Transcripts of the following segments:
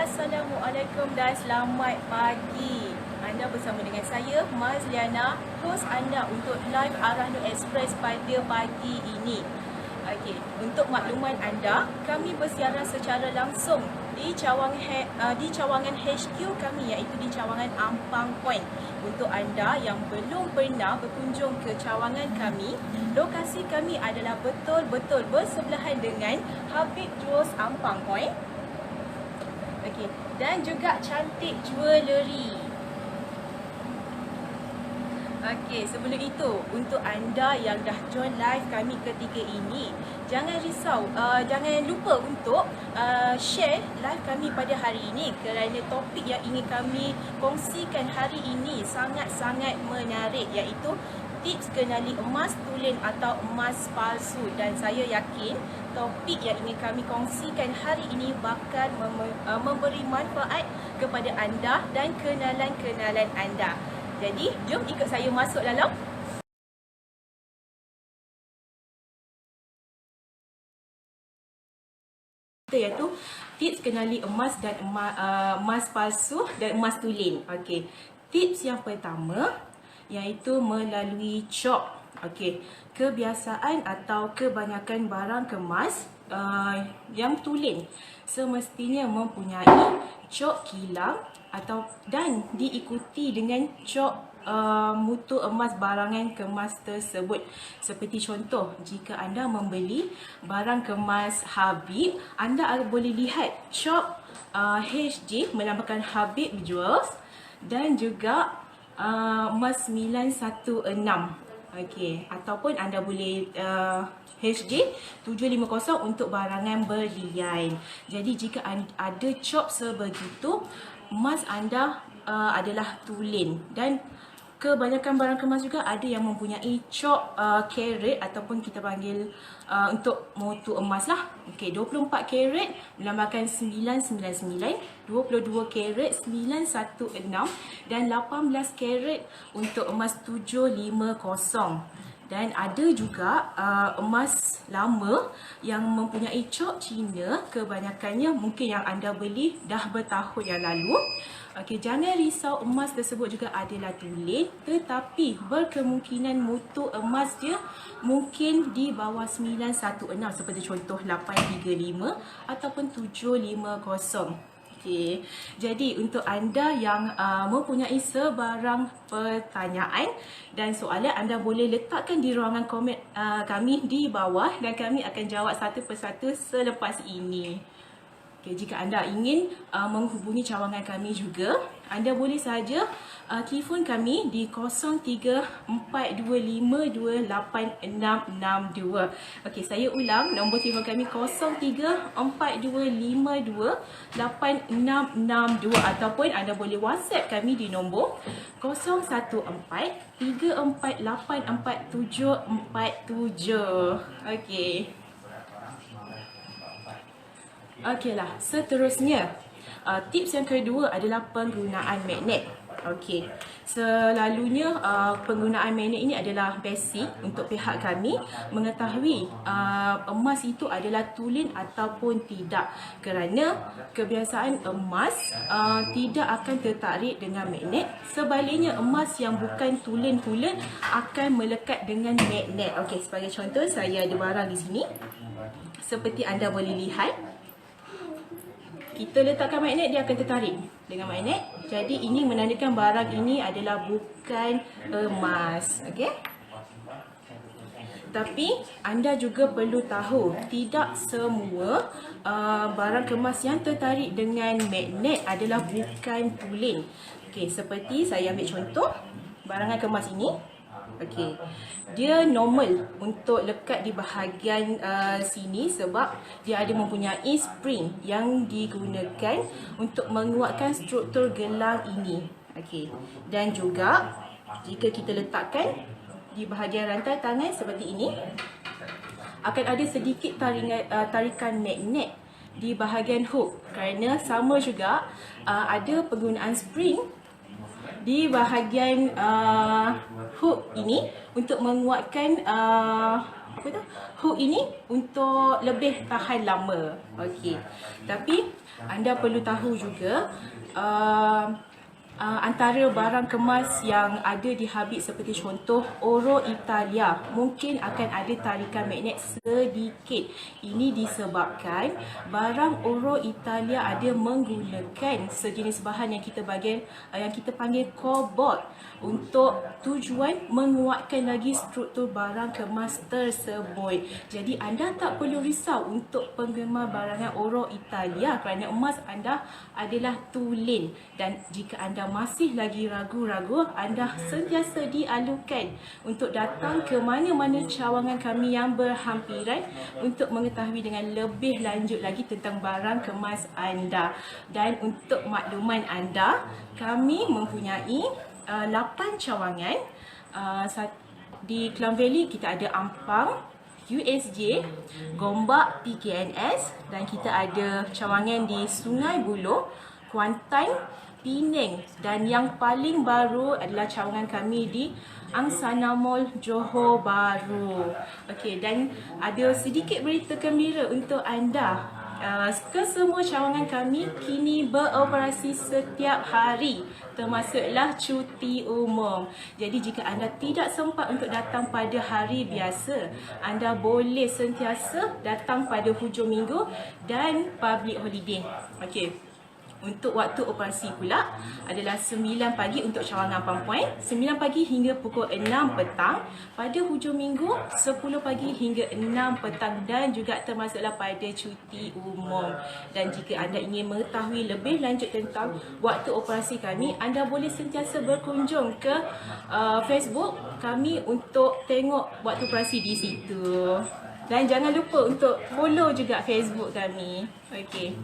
Assalamualaikum dan selamat pagi. Anda bersama dengan saya, Mazliana, host anda untuk live Arahno Express pada pagi ini. Okey, untuk makluman anda, kami bersiaran secara langsung di cawangan HQ kami, iaitu di cawangan Ampang Point. Untuk anda yang belum pernah berkunjung ke cawangan kami, lokasi kami adalah betul-betul bersebelahan dengan Habib Jewels Ampang Point. Okey, dan juga Cantik Jewellery. Okey, sebelum itu, untuk anda yang dah join live kami ketika ini, jangan risau, jangan lupa untuk share live kami pada hari ini, kerana topik yang ingin kami kongsikan hari ini sangat-sangat menarik, iaitu tips kenali emas tulen atau emas palsu. Dan saya yakin topik yang ingin kami kongsikan hari ini bakal memberi manfaat kepada anda dan kenalan-kenalan anda. Jadi, jom ikut saya masuk dalam iaitu tips kenali emas dan emas palsu dan emas tulen. Okey. Tips yang pertama iaitu melalui cop. Okey. Kebiasaan atau kebanyakan barang kemas yang tulen semestinya mempunyai cop kilang dan diikuti dengan cop mutu emas barangan kemas tersebut. Seperti contoh, jika anda membeli barang kemas Habib, anda boleh lihat cop HJ melambangkan Habib Jewels dan juga emas 916. Okey, ataupun anda boleh HJ 750 untuk barangan berlian. Jadi jika ada cop sebegitu, emas anda adalah tulen. Dan kebanyakan barang kemas juga ada yang mempunyai cop karat ataupun kita panggil untuk mutu emas lah. Okey, 24 karat melambangkan 999, 22 karat 916 dan 18 karat untuk emas 750. Dan ada juga emas lama yang mempunyai cop Cina, kebanyakannya mungkin yang anda beli dah bertahun yang lalu. Okey, jangan risau, emas tersebut juga adalah tulen, tetapi berkemungkinan mutu emas dia mungkin di bawah 916, seperti contoh 835 ataupun 750. Okey, jadi untuk anda yang mempunyai sebarang pertanyaan dan soalan, anda boleh letakkan di ruangan komen kami di bawah dan kami akan jawab satu persatu selepas ini. Okay, jika anda ingin menghubungi cawangan kami juga, anda boleh saja telefon kami di 0342528662. Okey, saya ulang nombor telefon kami 0342528662 ataupun anda boleh WhatsApp kami di nombor 0143484747. Okey. Okeylah, seterusnya tips yang kedua adalah penggunaan magnet. Okey, selalunya penggunaan magnet ini adalah basic untuk pihak kami mengetahui emas itu adalah tulen ataupun tidak, kerana kebiasaan emas tidak akan tertarik dengan magnet. Sebaliknya, emas yang bukan tulen-tulen akan melekat dengan magnet. Okey, sebagai contoh, saya ada barang di sini. Seperti anda boleh lihat, kita letakkan magnet, dia akan tertarik dengan magnet. Jadi ini menandakan barang ini adalah bukan emas. Okey. Tapi anda juga perlu tahu, tidak semua barang kemas yang tertarik dengan magnet adalah bukan tulen. Okey, seperti saya ambil contoh barangan kemas ini. Okey, dia normal untuk lekat di bahagian sini sebab dia ada mempunyai spring yang digunakan untuk menguatkan struktur gelang ini. Okey, dan juga jika kita letakkan di bahagian rantai tangan seperti ini, akan ada sedikit tarikan magnet di bahagian hook, kerana sama juga ada penggunaan spring di bahagian hook ini untuk menguatkan hook ini untuk lebih tahan lama. Okey. Tapi anda perlu tahu juga antara barang kemas yang ada di Habib seperti contoh Oro Italia mungkin akan ada tarikan magnet sedikit. Ini disebabkan barang Oro Italia ada menggunakan sejenis bahan yang kita panggil cobalt untuk tujuan menguatkan lagi struktur barang kemas tersebut. Jadi anda tak perlu risau untuk penggemar barangan Oro Italia kerana emas anda adalah tulen, dan jika anda masih lagi ragu-ragu, anda sentiasa dialukan untuk datang ke mana-mana cawangan kami yang berhampiran untuk mengetahui dengan lebih lanjut lagi tentang barang kemas anda. Dan untuk makluman anda, kami mempunyai 8 cawangan. Di Klang Valley kita ada Ampang, USJ, Gombak, PKNS, dan kita ada cawangan di Sungai Buloh, Kuantan, Penang, dan yang paling baru adalah cawangan kami di Angsana Mall, Johor Bahru. Okey, dan ada sedikit berita gembira untuk anda. Kesemua cawangan kami kini beroperasi setiap hari, termasuklah cuti umum. Jadi jika anda tidak sempat untuk datang pada hari biasa, anda boleh sentiasa datang pada hujung minggu dan public holiday. Okey. Untuk waktu operasi pula adalah 9 pagi untuk cawangan perempuan, 9 pagi hingga pukul 6 petang. Pada hujung minggu 10 pagi hingga 6 petang, dan juga termasuklah pada cuti umum. Dan jika anda ingin mengetahui lebih lanjut tentang waktu operasi kami, anda boleh sentiasa berkunjung ke Facebook kami untuk tengok waktu operasi di situ. Dan jangan lupa untuk follow juga Facebook kami. Okey.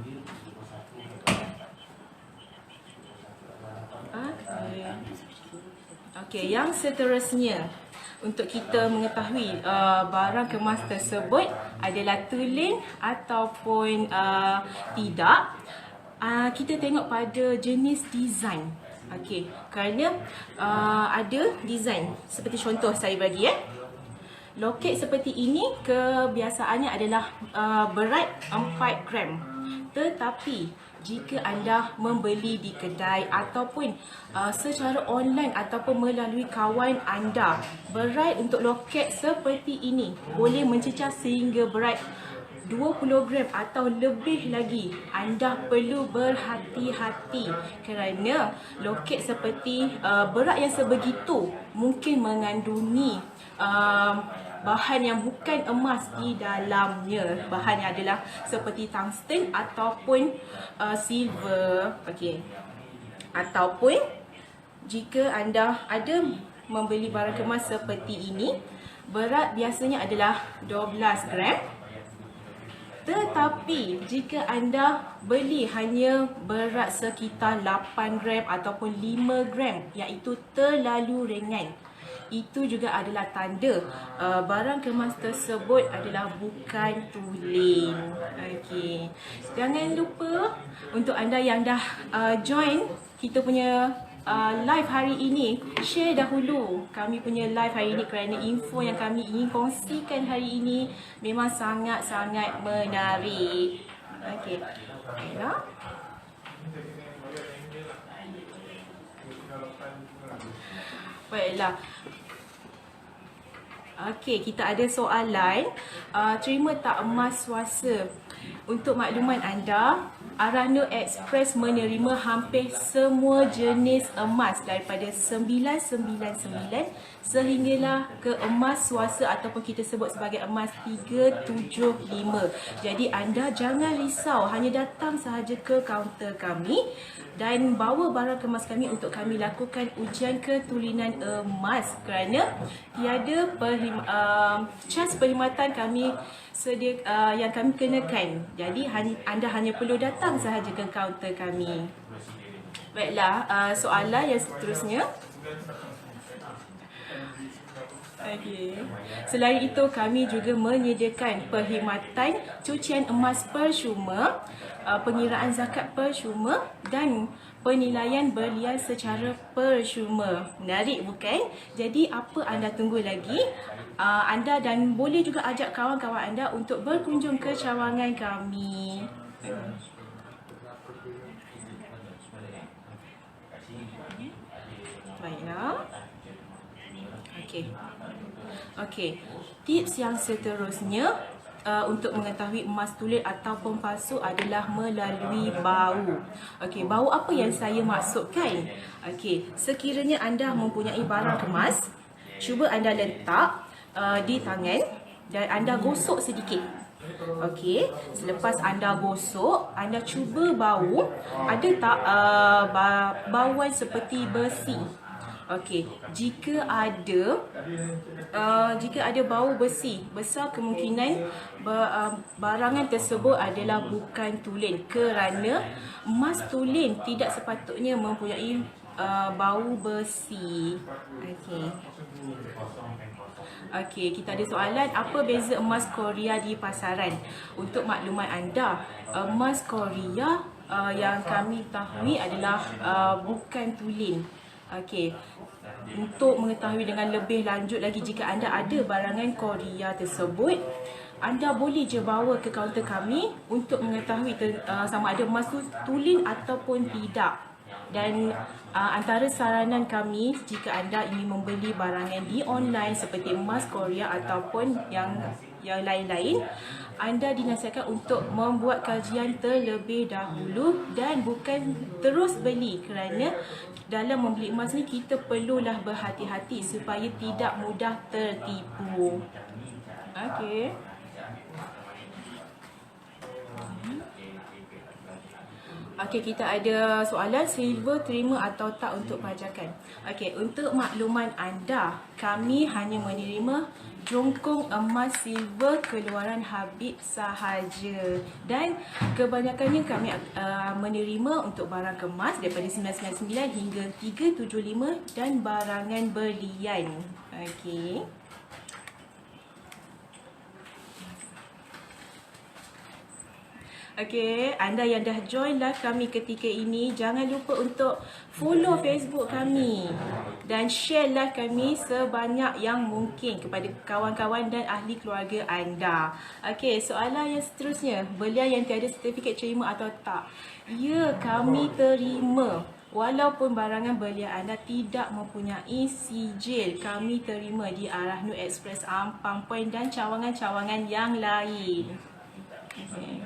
Okey, yang seterusnya untuk kita mengetahui barang kemas tersebut adalah tulen ataupun tidak, kita tengok pada jenis design. Okey, kerana ada design seperti contoh saya bagi loket seperti ini kebiasaannya adalah berat 4 gram. Tetapi jika anda membeli di kedai ataupun secara online ataupun melalui kawan anda, berat untuk loket seperti ini boleh mencecah sehingga berat 20 gram atau lebih lagi. Anda perlu berhati-hati kerana loket seperti berat yang sebegitu mungkin mengandungi bahan yang bukan emas di dalamnya. Bahannya adalah seperti tungsten ataupun silver. Okey. Ataupun jika anda ada membeli barang kemas seperti ini, berat biasanya adalah 12 gram. Tetapi jika anda beli hanya berat sekitar 8 gram ataupun 5 gram, iaitu terlalu ringan, itu juga adalah tanda barang kemas tersebut adalah bukan tulen. Okey. Jangan lupa untuk anda yang dah join kita punya live hari ini, share dahulu kami punya live hari ini kerana info yang kami ingin kongsikan hari ini memang sangat-sangat menarik. Okey. Baiklah. Baiklah. Okey, kita ada soalan. Terima tak emas swasta? Untuk makluman anda, Arano Express menerima hampir semua jenis emas daripada 999 sehinggalah ke emas swasta ataupun kita sebut sebagai emas 375. Jadi anda jangan risau, hanya datang sahaja ke kaunter kami dan bawa barang kemas kami untuk kami lakukan ujian ketulinan emas kerana tiada cas perkhidmatan kami yang kami kenakan. Jadi anda hanya perlu datang sahaja ke kaunter kami. Baiklah, soalan yang seterusnya. Okey. Selain itu, kami juga menyediakan perkhidmatan cucian emas percuma, pengiraan zakat percuma dan penilaian berlian secara percuma. Menarik bukan? Jadi apa anda tunggu lagi? Anda dan boleh juga ajak kawan-kawan anda untuk berkunjung ke cawangan kami. Baiklah. Okey. Okey. Tips yang seterusnya untuk mengetahui emas tulen ataupun palsu adalah melalui bau. Okey, bau apa yang saya maksudkan? Okey, sekiranya anda mempunyai barang kemas, cuba anda letak di tangan dan anda gosok sedikit. Okey, selepas anda gosok, anda cuba bau, ada tak bauan seperti besi? Okey, jika ada bau besi, besar kemungkinan barangan tersebut adalah bukan tulen, kerana emas tulen tidak sepatutnya mempunyai bau besi. Okey. Okey, kita ada soalan, apa beza emas Korea di pasaran? Untuk makluman anda, emas Korea yang kami tahui adalah bukan tulen. Okey. Untuk mengetahui dengan lebih lanjut lagi, jika anda ada barangan Korea tersebut, anda boleh je bawa ke kaunter kami untuk mengetahui sama ada emas tu tulen ataupun tidak. Dan antara saranan kami, jika anda ingin membeli barangan di online seperti emas Korea ataupun yang lain-lain, anda dinasihatkan untuk membuat kajian terlebih dahulu dan bukan terus beli, kerana dalam membeli emas ni kita perlulah berhati-hati supaya tidak mudah tertipu. Okey. Okey, kita ada soalan, silver terima atau tak untuk pajakan? Okey, untuk makluman anda, kami hanya menerima jongkong emas silver keluaran Habib sahaja. Dan kebanyakannya kami menerima untuk barang kemas daripada 999 hingga 375 dan barangan berlian. Okey. Okey, anda yang dah join live kami ketika ini, jangan lupa untuk follow Facebook kami dan share live kami sebanyak yang mungkin kepada kawan-kawan dan ahli keluarga anda. Okey, soalan yang seterusnya, berlian yang tiada sertifikat terima atau tak? Ya, kami terima. Walaupun barangan berlian anda tidak mempunyai sijil, kami terima di arah Nur Express, Ampang Point dan cawangan-cawangan yang lain. Okay.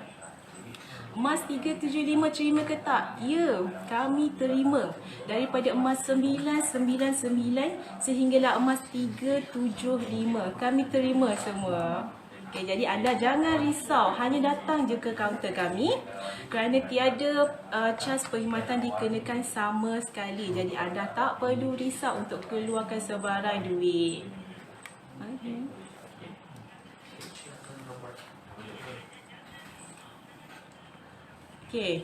Emas 375 terima ke tak? Ya, kami terima. Daripada emas 999 sehinggalah emas 375. Kami terima semua. Okay, jadi anda jangan risau. Hanya datang je ke kaunter kami. Kerana tiada cas perkhidmatan dikenakan sama sekali. Jadi anda tak perlu risau untuk keluarkan sebarang duit. Okay. Okey.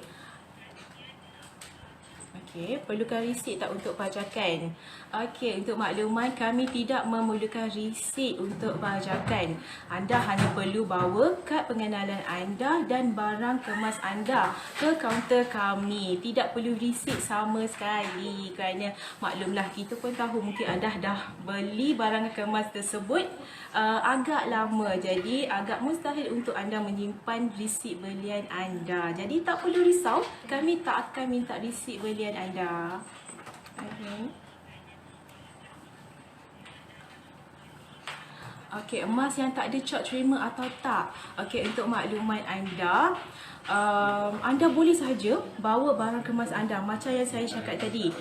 Okey, perlukan resit tak untuk pajakan? Okey, untuk makluman, kami tidak memerlukan resit untuk pajakan. Anda hanya perlu bawa kad pengenalan anda dan barang kemas anda ke kaunter kami. Tidak perlu resit sama sekali. Kerana maklumlah, kita pun tahu mungkin anda dah beli barang kemas tersebut agak lama, jadi agak mustahil untuk anda menyimpan resit belian anda. Jadi tak perlu risau, kami tak akan minta resit belian anda. Okay. Okey, emas yang tak ada cok terima atau tak? Okey, untuk makluman anda, anda boleh sahaja bawa barang kemas anda. Macam yang saya cakap tadi,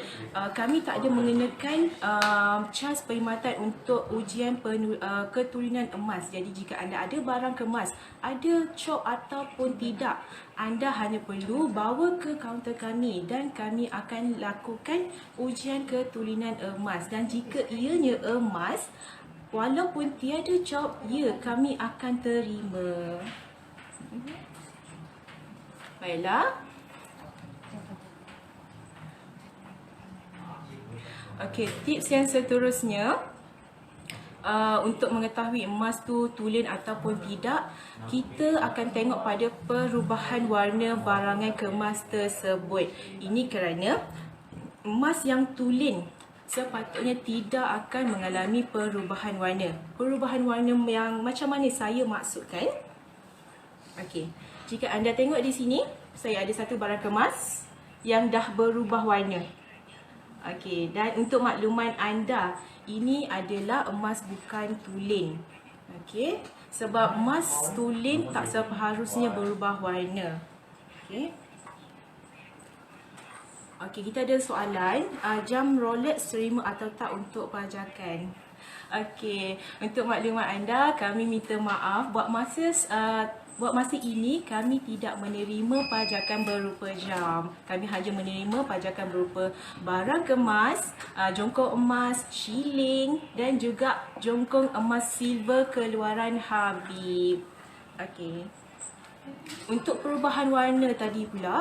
kami tak ada mengenakan cas perkhidmatan untuk ujian keturunan emas. Jadi jika anda ada barang kemas, ada cok ataupun tidak, anda hanya perlu bawa ke kaunter kami dan kami akan lakukan ujian keturunan emas. Dan jika ianya emas, walaupun tiada cop, ya, kami akan terima. Baiklah. Okey, tips yang seterusnya. untuk mengetahui emas tu tulen ataupun tidak, kita akan tengok pada perubahan warna barangan kemas tersebut. Ini kerana emas yang tulen sepatutnya tidak akan mengalami perubahan warna. Perubahan warna yang macam mana saya maksudkan? Okey, jika anda tengok di sini, saya ada satu barang kemas yang dah berubah warna. Okey, dan untuk makluman anda, ini adalah emas bukan tulen. Okey, sebab emas tulen tak seharusnya berubah warna. Okey. Okey, kita ada soalan, jam Rolex terima atau tak untuk pajakan? Okey, untuk maklumat anda, kami minta maaf buat masa ini kami tidak menerima pajakan berupa jam. Kami hanya menerima pajakan berupa barang kemas, jongkong emas, shilling dan juga jongkong emas silver keluaran Habib. Okey. Untuk perubahan warna tadi pula,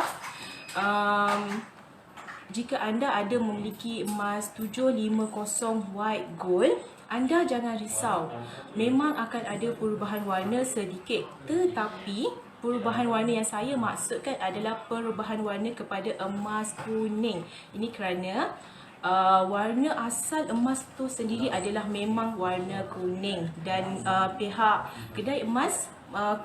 jika anda ada memiliki emas 750 white gold, anda jangan risau. Memang akan ada perubahan warna sedikit. Tetapi perubahan warna yang saya maksudkan adalah perubahan warna kepada emas kuning. Ini kerana warna asal emas tu sendiri adalah memang warna kuning. Dan pihak kedai emas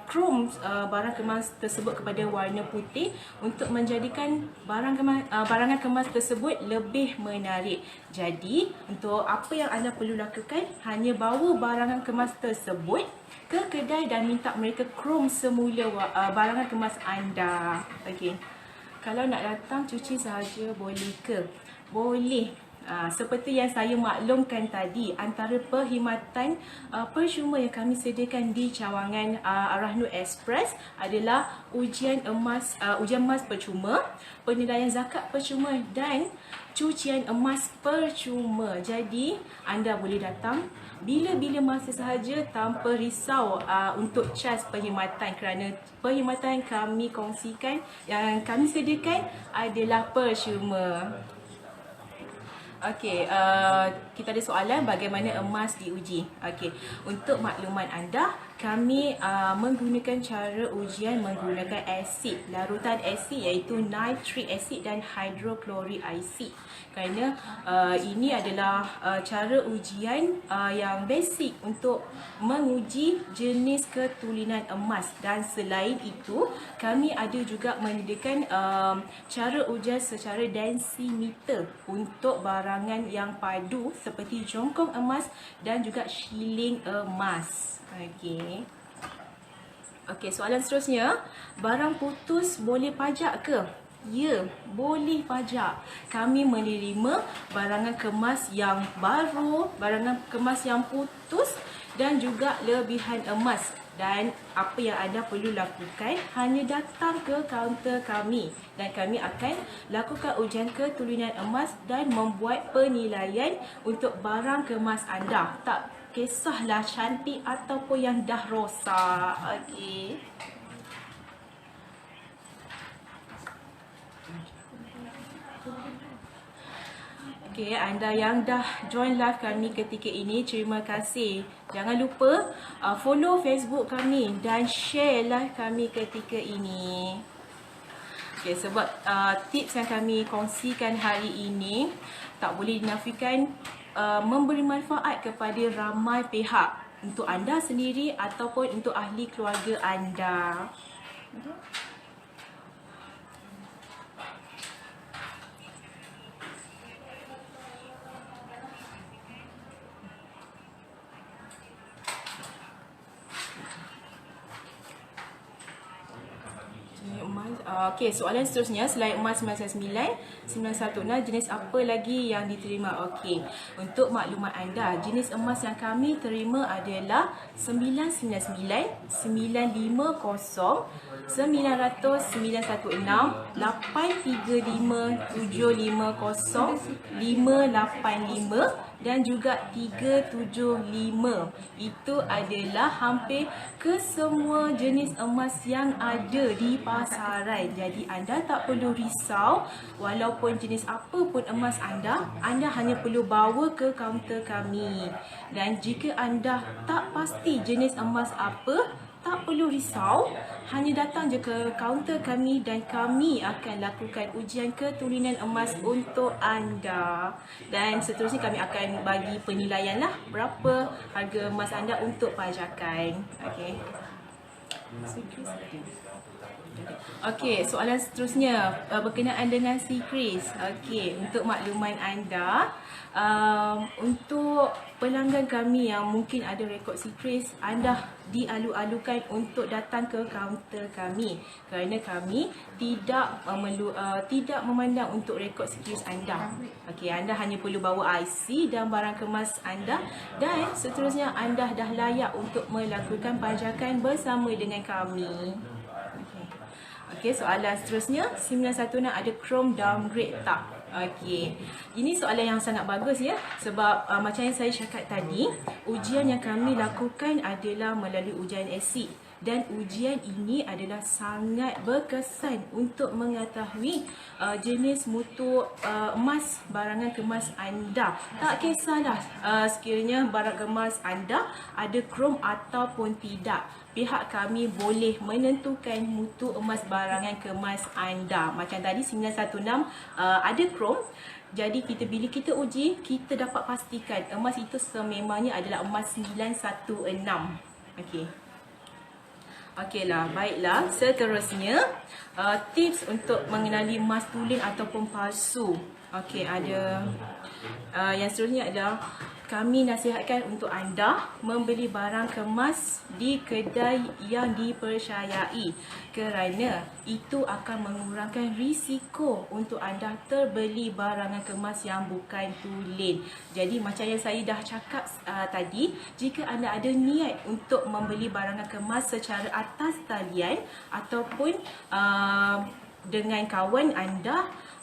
chrome barang kemas tersebut kepada warna putih untuk menjadikan barangan kemas tersebut lebih menarik. Jadi, untuk apa yang anda perlu lakukan, hanya bawa barangan kemas tersebut ke kedai dan minta mereka chrome semula barangan kemas anda. Okey. Kalau nak datang cuci sahaja boleh ke? Boleh. Seperti yang saya maklumkan tadi, antara perkhidmatan percuma yang kami sediakan di cawangan Arah Nur Express adalah ujian emas percuma, penilaian zakat percuma dan cucian emas percuma. Jadi, anda boleh datang bila-bila masa sahaja tanpa risau untuk cas perkhidmatan, kerana perkhidmatan kami kongsikan, yang kami sediakan adalah percuma. Okey, kita ada soalan bagaimana emas diuji. Okey, untuk makluman anda, kami menggunakan cara ujian menggunakan asid, larutan asid iaitu nitric acid dan hydrochloric acid. Kerana ini adalah cara ujian yang basic untuk menguji jenis ketulinan emas. Dan selain itu, kami ada juga menyediakan cara ujian secara densimeter untuk barangan yang padu seperti jongkong emas dan juga shilling emas. Okey. Okey, soalan seterusnya, barang putus boleh pajak ke? Ya, boleh pajak. Kami menerima barangan kemas yang baru, barangan kemas yang putus dan juga lebihan emas. Dan apa yang anda perlu lakukan, hanya datang ke kaunter kami dan kami akan lakukan ujian ketulinan emas dan membuat penilaian untuk barang kemas anda. Tak kisahlah cantik ataupun yang dah rosak. Okey. Okey, anda yang dah join live kami ketika ini, terima kasih. Jangan lupa follow Facebook kami dan share live kami ketika ini. Okey, sebab tips yang kami kongsikan hari ini tak boleh dinafikan memberi manfaat kepada ramai pihak, untuk anda sendiri ataupun untuk ahli keluarga anda. Okey, soalan seterusnya, selain emas 999, 916, jenis apa lagi yang diterima? Okey, untuk maklumat anda, jenis emas yang kami terima adalah 999, 950, 900, 916, 835, 750, 585 dan juga 375. Itu adalah hampir ke semua jenis emas yang ada di pasaran. Jadi anda tak perlu risau, walaupun jenis apa pun emas anda hanya perlu bawa ke kaunter kami. Dan jika anda tak pasti jenis emas apa, tak perlu risau, hanya datang je ke kaunter kami dan kami akan lakukan ujian ketulinan emas untuk anda. Dan seterusnya kami akan bagi penilaian lah berapa harga emas anda untuk pajakan. Okey. Okey, soalan seterusnya berkenaan dengan Seacrest. Okey, untuk makluman anda, untuk pelanggan kami yang mungkin ada rekod Seacrest, anda dialu-alukan untuk datang ke kaunter kami kerana kami tidak memandang untuk rekod Seacrest anda. Okey, anda hanya perlu bawa IC dan barang kemas anda, dan seterusnya anda dah layak untuk melakukan pajakan bersama dengan kami. Okey, soalan seterusnya, 916 ada chrome downgrade tak? Okey, ini soalan yang sangat bagus ya, sebab macam yang saya cakap tadi, ujian yang kami lakukan adalah melalui ujian asid. Dan ujian ini adalah sangat berkesan untuk mengetahui jenis mutu emas barangan kemas anda. Tak kisahlah sekiranya barang kemas anda ada krom ataupun tidak, pihak kami boleh menentukan mutu emas barangan kemas anda. Macam tadi 916 ada krom. Jadi bila kita uji, kita dapat pastikan emas itu sememangnya adalah emas 916. Okey. Okeylah, baiklah. Seterusnya, tips untuk mengenali emas tulen ataupun palsu. Okey, ada yang seterusnya adalah kami nasihatkan untuk anda membeli barang kemas di kedai yang dipercayai kerana itu akan mengurangkan risiko untuk anda terbeli barangan kemas yang bukan tulen. Jadi macam yang saya dah cakap tadi, jika anda ada niat untuk membeli barangan kemas secara atas talian ataupun dengan kawan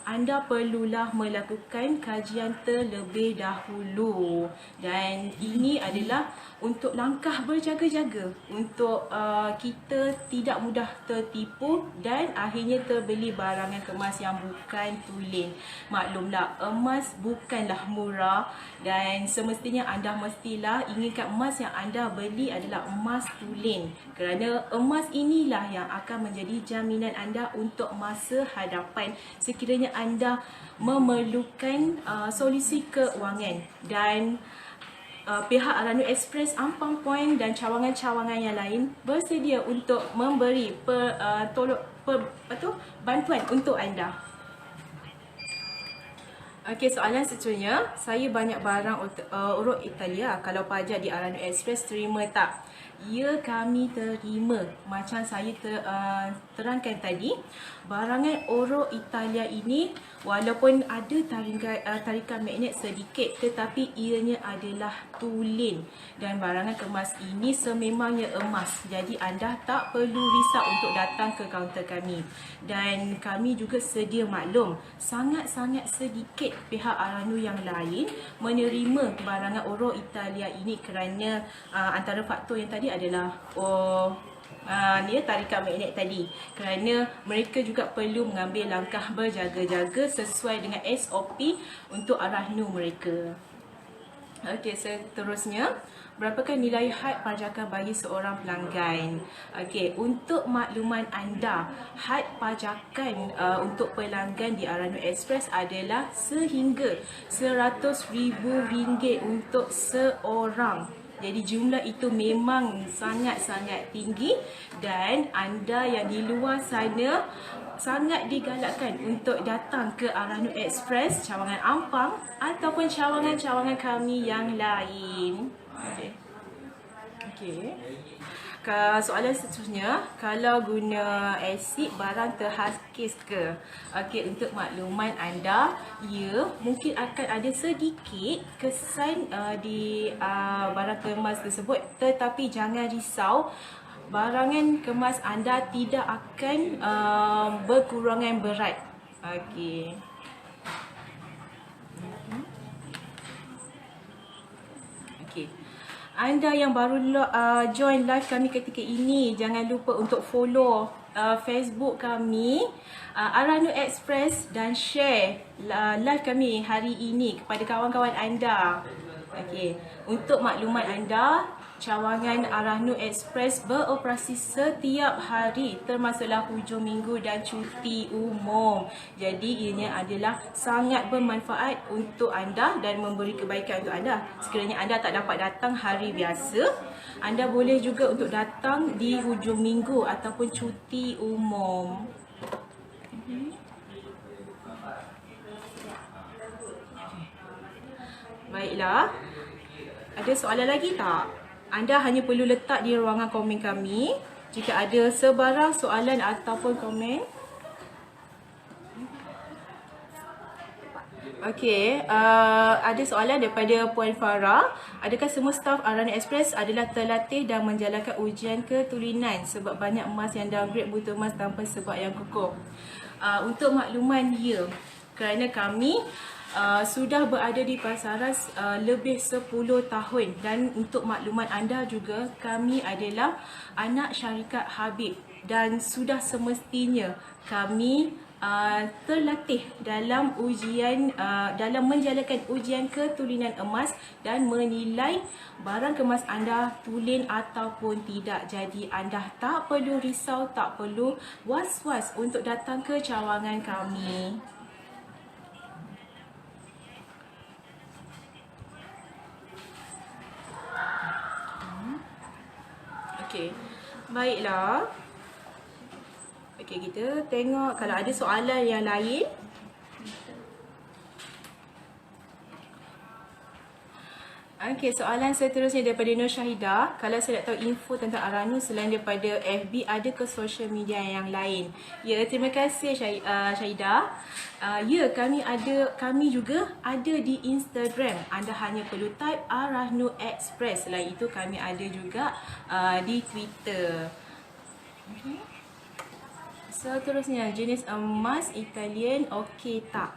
anda perlulah melakukan kajian terlebih dahulu. Dan ini adalah untuk langkah berjaga-jaga untuk kita tidak mudah tertipu dan akhirnya terbeli barangan kemas yang bukan tulen. Maklumlah, emas bukanlah murah dan semestinya anda mestilah inginkan emas yang anda beli adalah emas tulen, kerana emas inilah yang akan menjadi jaminan anda untuk masa hadapan sekiranya anda memerlukan solusi keuangan. Dan pihak Aranu Express, Ampang Point dan cawangan-cawangan yang lain bersedia untuk memberi bantuan untuk anda. Okey, soalan seterusnya, saya banyak barang urut Italia, kalau pajak di Aranu Express terima tak? Ya, kami terima. Macam saya terangkan tadi, barangan oro Italia ini walaupun ada tarikan magnet sedikit, tetapi ianya adalah tulen. Dan barangan kemas ini sememangnya emas. Jadi anda tak perlu risau untuk datang ke kaunter kami. Dan kami juga sedia maklum, sangat-sangat sedikit pihak Aranu yang lain menerima barangan oro Italia ini kerana antara faktor yang tadi adalah tarikan magnet tadi, kerana mereka juga perlu mengambil langkah berjaga-jaga sesuai dengan SOP untuk Aranu mereka. Okey, seterusnya, berapakah nilai had pajakan bagi seorang pelanggan? Okey, untuk makluman anda, had pajakan untuk pelanggan di Aranu Express adalah sehingga RM100,000 untuk seorang. Jadi jumlah itu memang sangat-sangat tinggi dan anda yang di luar sana sangat digalakkan untuk datang ke Aranu Express, Cawangan Ampang ataupun cawangan-cawangan kami yang lain. Okey. Soalan seterusnya, kalau guna asid barang terhakis ke? Okey, untuk makluman anda, ya, mungkin akan ada sedikit kesan di barang kemas tersebut, tetapi jangan risau, barangan kemas anda tidak akan berkurangan berat. Okey. anda yang baru join live kami ketika ini, jangan lupa untuk follow Facebook kami, Arahnu Express, dan share live kami hari ini kepada kawan-kawan anda. Okey, untuk maklumat anda, cawangan Arahnu Express beroperasi setiap hari termasuklah hujung minggu dan cuti umum. Jadi ianya adalah sangat bermanfaat untuk anda dan memberi kebaikan untuk anda. Sekiranya anda tak dapat datang hari biasa, anda boleh juga untuk datang di hujung minggu ataupun cuti umum. Baiklah, ada soalan lagi tak? Anda hanya perlu letak di ruangan komen kami jika ada sebarang soalan ataupun komen. Okey, ada soalan daripada Puan Farah. Adakah semua staf Arahnu Express adalah terlatih dan menjalankan ujian ketulinan sebab banyak emas yang downgrade butuh emas tanpa sebab yang kukuh? Untuk makluman, ya, kerana kami sudah berada di pasaran lebih 10 tahun, dan untuk makluman anda juga, kami adalah anak syarikat Habib dan sudah semestinya kami terlatih dalam ujian dalam menjalankan ujian ketulinan emas dan menilai barang kemas anda tulen ataupun tidak. Jadi anda tak perlu risau, tak perlu was-was untuk datang ke cawangan kami. Okey, baiklah. Okey, kita tengok kalau ada soalan yang lain. Okey, soalan seterusnya daripada Nur Syahidah. Kalau saya nak tahu info tentang Arahnu selain daripada FB, ada ke social media yang lain? Ya, terima kasih Syahidah. Ya, kami juga ada di Instagram. Anda hanya perlu type Arahnu Express. Selain itu kami ada juga di Twitter. Okay. Seterusnya, jenis emas Italian okey tak?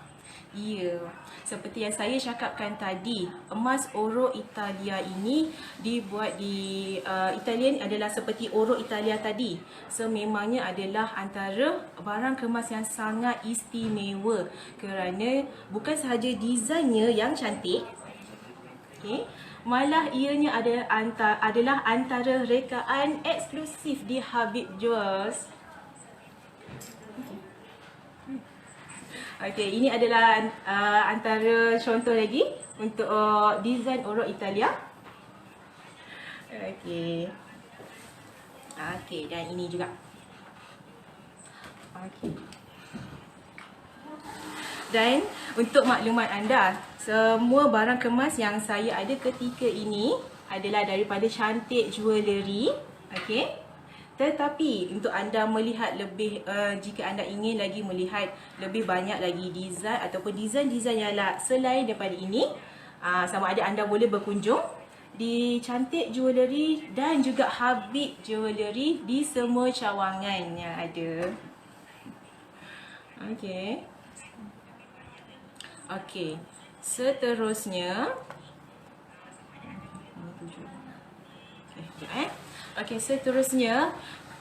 Ya, seperti yang saya cakapkan tadi, emas oro Italia ini dibuat di Italian adalah seperti oro Italia tadi. Sememangnya adalah antara barang kemas yang sangat istimewa kerana bukan sahaja desainnya yang cantik, okay, malah ianya adalah antara rekaan eksklusif di Habib Jewels. Okey, ini adalah antara contoh lagi untuk desain oro Italia. Okey. Okey, dan ini juga. Okey. Dan untuk maklumat anda, semua barang kemas yang saya ada ketika ini adalah daripada Cantik Jewellery. Okey. Tetapi untuk anda melihat lebih, jika anda ingin lagi melihat lebih banyak lagi desain ataupun desain-desain yang selain daripada ini, sama ada anda boleh berkunjung di Cantik Jewellery dan juga Habib Jewellery di semua cawangan yang ada. Okey. Okey. Seterusnya, Okey, seterusnya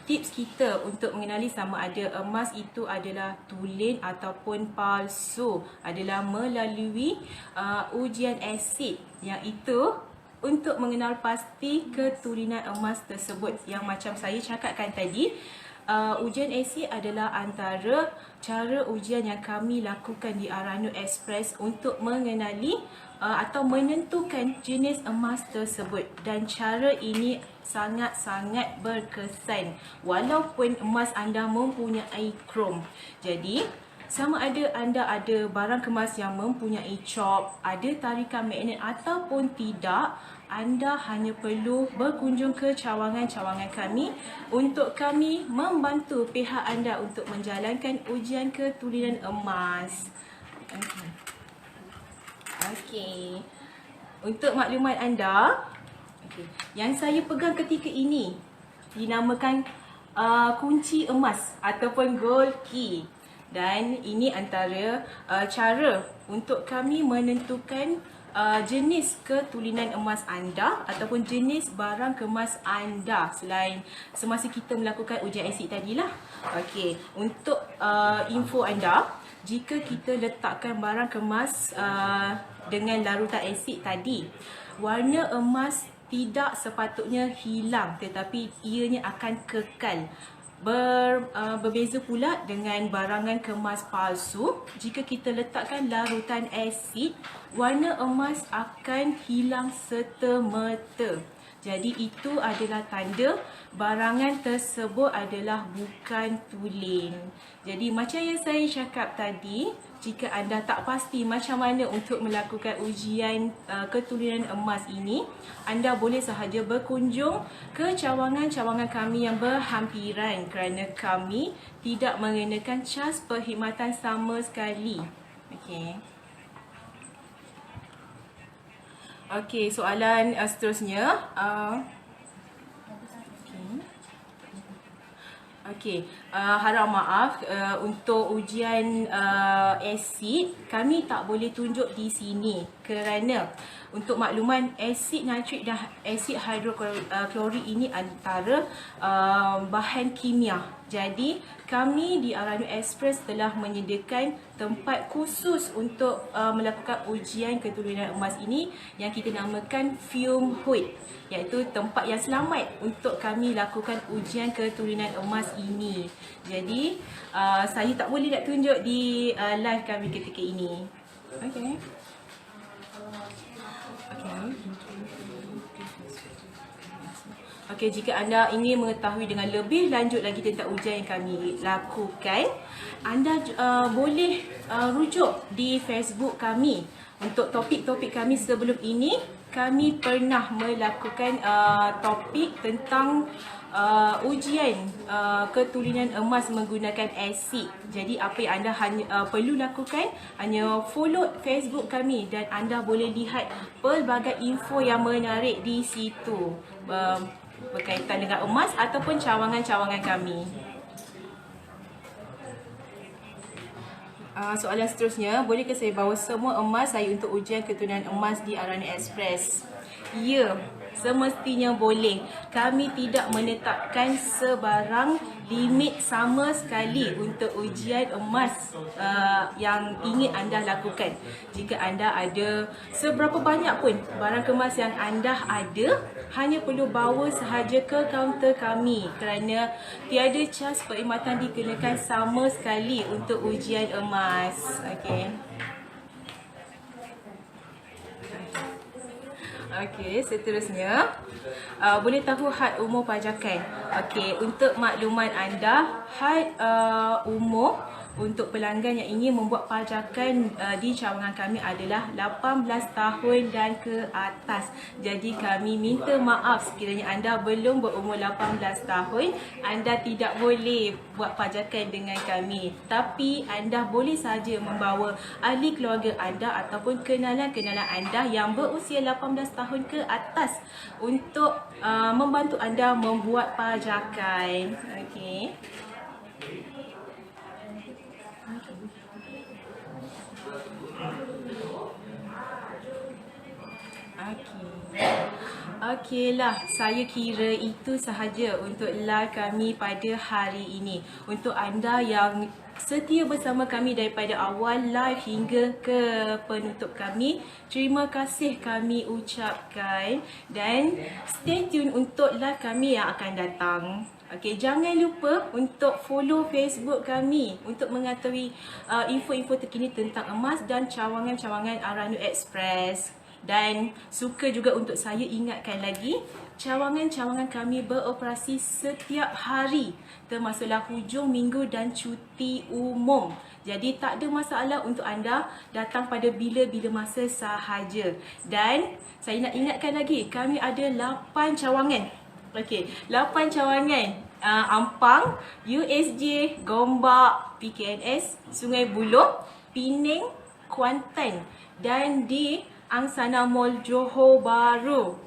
tips kita untuk mengenali sama ada emas itu adalah tulen ataupun palsu adalah melalui ujian asid, yang itu untuk mengenal pasti ketulinan emas tersebut. Yang macam saya cakapkan tadi, ujian asid adalah antara cara ujian yang kami lakukan di Arahnu Express untuk mengenali atau menentukan jenis emas tersebut, dan cara ini sangat-sangat berkesan walaupun emas anda mempunyai krom. Jadi sama ada anda ada barang kemas yang mempunyai chop, ada tarikan magnet ataupun tidak, anda hanya perlu berkunjung ke cawangan-cawangan kami untuk kami membantu pihak anda untuk menjalankan ujian ketulinan emas. Okey. Untuk maklumat anda, yang saya pegang ketika ini dinamakan kunci emas ataupun gold key, dan ini antara cara untuk kami menentukan jenis ketulinan emas anda ataupun jenis barang kemas anda selain semasa kita melakukan ujian asid tadilah. Okey, untuk info anda, jika kita letakkan barang kemas dengan larutan asid tadi, warna emas tidak sepatutnya hilang tetapi ianya akan kekal. Berbeza pula dengan barangan kemas palsu. Jika kita letakkan larutan asid, warna emas akan hilang serta-merta. Jadi itu adalah tanda barangan tersebut adalah bukan tulen. Jadi macam yang saya cakap tadi, jika anda tak pasti macam mana untuk melakukan ujian ketulenan emas ini, anda boleh sahaja berkunjung ke cawangan-cawangan kami yang berhampiran kerana kami tidak mengenakan cas perkhidmatan sama sekali. Okey. Okey, soalan seterusnya. Okey, harap maaf untuk ujian asid kami tak boleh tunjuk di sini kerana untuk makluman asid nitrik dan asid hidroklorik ini antara bahan kimia. Jadi kami di Aranu Express telah menyediakan tempat khusus untuk melakukan ujian ketulenan emas ini yang kita namakan fume hood, iaitu tempat yang selamat untuk kami lakukan ujian ketulenan emas ini. Jadi saya tak boleh nak tunjuk di live kami ketika ini. Okey. Okey, jika anda ingin mengetahui dengan lebih lanjut lagi tentang ujian yang kami lakukan, anda boleh rujuk di Facebook kami. Untuk topik-topik kami sebelum ini, kami pernah melakukan topik tentang ujian ketulenan emas menggunakan asid. Jadi apa yang anda perlu lakukan, hanya follow Facebook kami dan anda boleh lihat pelbagai info yang menarik di situ berkaitan dengan emas ataupun cawangan-cawangan kami. Soalan seterusnya, bolehkah saya bawa semua emas saya untuk ujian ketulenan emas di Aranu Express? Ya, semestinya boleh. Kami tidak menetapkan sebarang limit sama sekali untuk ujian emas yang ingin anda lakukan. Jika anda ada seberapa banyak pun barang kemas yang anda ada, hanya perlu bawa sahaja ke kaunter kami kerana tiada cas perkhidmatan dikenakan sama sekali untuk ujian emas. Okey. Okey, seterusnya boleh tahu had umur pajakan. Okey, untuk makluman anda, had umur untuk pelanggan yang ingin membuat pajakan di cawangan kami adalah 18 tahun dan ke atas. Jadi kami minta maaf sekiranya anda belum berumur 18 tahun, anda tidak boleh buat pajakan dengan kami. Tapi anda boleh saja membawa ahli keluarga anda ataupun kenalan-kenalan anda yang berusia 18 tahun ke atas untuk membantu anda membuat pajakan. Okey. Okeylah, saya kira itu sahaja untuk live kami pada hari ini. Untuk anda yang setia bersama kami daripada awal live hingga ke penutup kami, terima kasih kami ucapkan dan stay tune untuk live kami yang akan datang. Okey, jangan lupa untuk follow Facebook kami untuk mengetahui info-info terkini tentang emas dan cawangan-cawangan Aranu Express. Dan suka juga untuk saya ingatkan lagi, cawangan-cawangan kami beroperasi setiap hari termasuklah hujung minggu dan cuti umum. Jadi tak ada masalah untuk anda datang pada bila-bila masa sahaja. Dan saya nak ingatkan lagi, kami ada 8 cawangan. Okey, 8 cawangan. Ampang, USJ, Gombak, PKNS, Sungai Buloh, Pening, Kuantan dan di Angsana Mall Johor Bahru.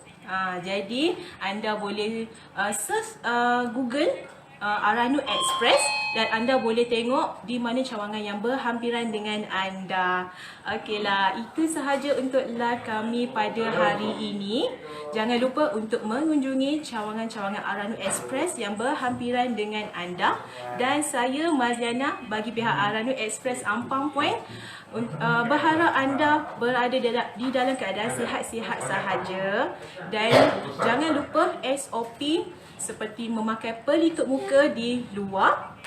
Jadi anda boleh search Google Aranu Express dan anda boleh tengok di mana cawangan yang berhampiran dengan anda. Okeylah, itu sahaja untuk live kami pada hari ini. Jangan lupa untuk mengunjungi cawangan-cawangan Aranu Express yang berhampiran dengan anda. Dan saya Marziana bagi pihak Aranu Express Ampang Point berharap anda berada di dalam keadaan sihat-sihat sahaja. Dan jangan lupa SOP seperti memakai pelitup muka di luar,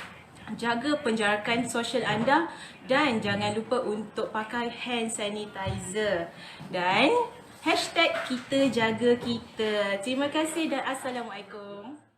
jaga penjarakan sosial anda, dan jangan lupa untuk pakai hand sanitizer. Dan #kita jaga kita. Terima kasih dan Assalamualaikum.